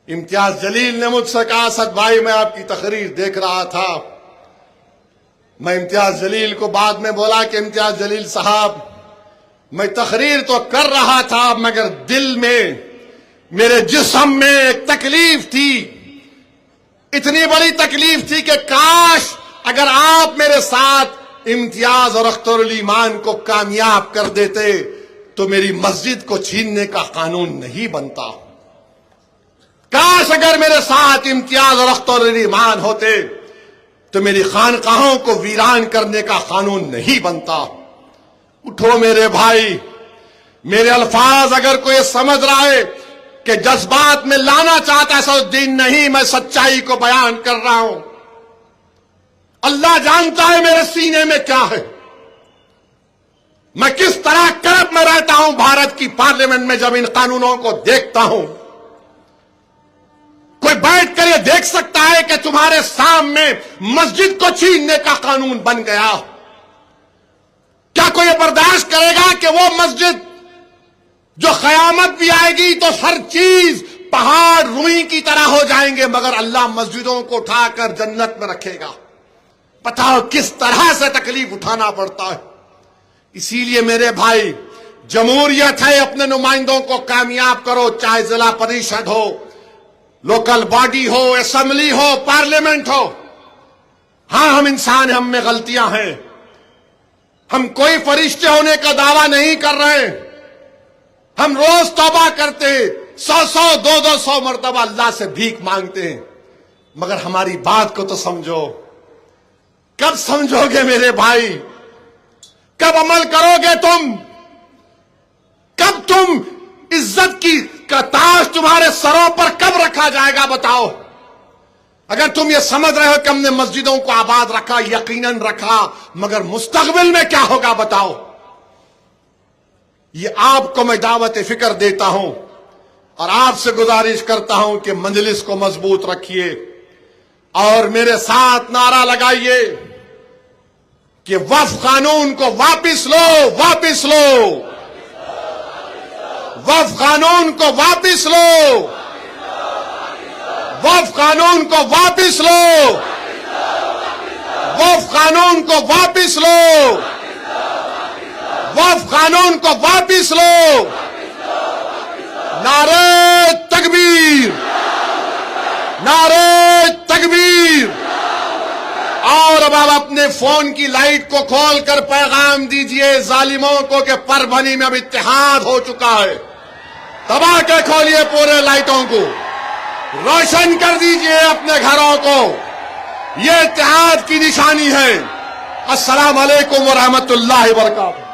امتیاز جلیل نے مجھ سے کہا اسد بھائی میں آپ کی تقریر دیکھ رہا تھا. میں امتیاز جلیل کو بعد میں بولا کہ امتیاز جلیل صاحب میں تقریر تو کر رہا تھا مگر دل میں میرے جسم میں ایک تکلیف تھی، اتنی بڑی تکلیف تھی کہ کاش اگر آپ میرے ساتھ امتیاز اور اختر الایمان کو کامیاب کر دیتے تو میری مسجد کو چھیننے کا قانون نہیں بنتا. کاش اگر میرے ساتھ امتیاز اور اختر الایمان ہوتے تو میری خانقاہوں کو ویران کرنے کا قانون نہیں بنتا. اٹھو میرے بھائی، میرے الفاظ اگر کوئی سمجھ رہا ہے کہ جذبات میں لانا چاہتا ہے اسد الدین نہیں، میں سچائی کو بیان کر رہا ہوں. اللہ جانتا ہے میرے سینے میں کیا ہے. میں کس طرح کرب میں رہتا ہوں بھارت کی پارلیمنٹ میں جب ان قانونوں کو دیکھتا ہوں. کوئی بیٹھ کر یہ دیکھ سکتا ہے کہ تمہارے سامنے مسجد کو چھیننے کا قانون بن گیا؟ کیا کوئی برداشت کرے گا کہ وہ مسجد جو قیامت بھی آئے گی تو ہر چیز پہاڑ روئی کی طرح ہو جائیں گے مگر اللہ مسجدوں کو اٹھا کر جنت میں رکھے گا؟ بتاؤ کس طرح سے تکلیف اٹھانا پڑتا ہے. اسی لیے میرے بھائی جمہوریت ہے، اپنے نمائندوں کو کامیاب کرو، چاہے ضلع پریشد ہو، لوکل باڈی ہو، اسمبلی ہو، پارلیمنٹ ہو. ہاں ہم انسان ہیں، ہم میں غلطیاں ہیں، ہم کوئی فرشتے ہونے کا دعویٰ نہیں کر رہے. ہم روز توبہ کرتے، 100 200 مرتبہ اللہ سے بھیک مانگتے ہیں، مگر ہماری بات کو تو سمجھو. کب سمجھو گے میرے بھائی؟ کب عمل کرو گے تم؟ کب تم عزت کی کا تاج تمہارے سروں پر کب رکھا جائے گا بتاؤ؟ اگر تم یہ سمجھ رہے ہو کہ ہم نے مسجدوں کو آباد رکھا، یقیناً رکھا، مگر مستقبل میں کیا ہوگا بتاؤ؟ یہ آپ کو میں دعوت فکر دیتا ہوں اور آپ سے گزارش کرتا ہوں کہ مجلس کو مضبوط رکھیے اور میرے ساتھ نعرہ لگائیے کہ وقف قانون کو واپس لو، واپس لو، وقف قانون کو واپس لو، وقف قانون کو واپس لو، وقف قانون کو واپس لو، وقف قانون کو واپس لو. نعرہ تکبیر، نعرہ تکبیر. اور اب آپ اپنے فون کی لائٹ کو کھول کر پیغام دیجئے ظالموں کو کہ پربھنی میں اب اتحاد ہو چکا ہے. دبا کے کھولیے پورے لائٹوں کو، روشن کر دیجئے اپنے گھروں کو، یہ اتحاد کی نشانی ہے. السلام علیکم ورحمۃ اللہ وبرکاتہ.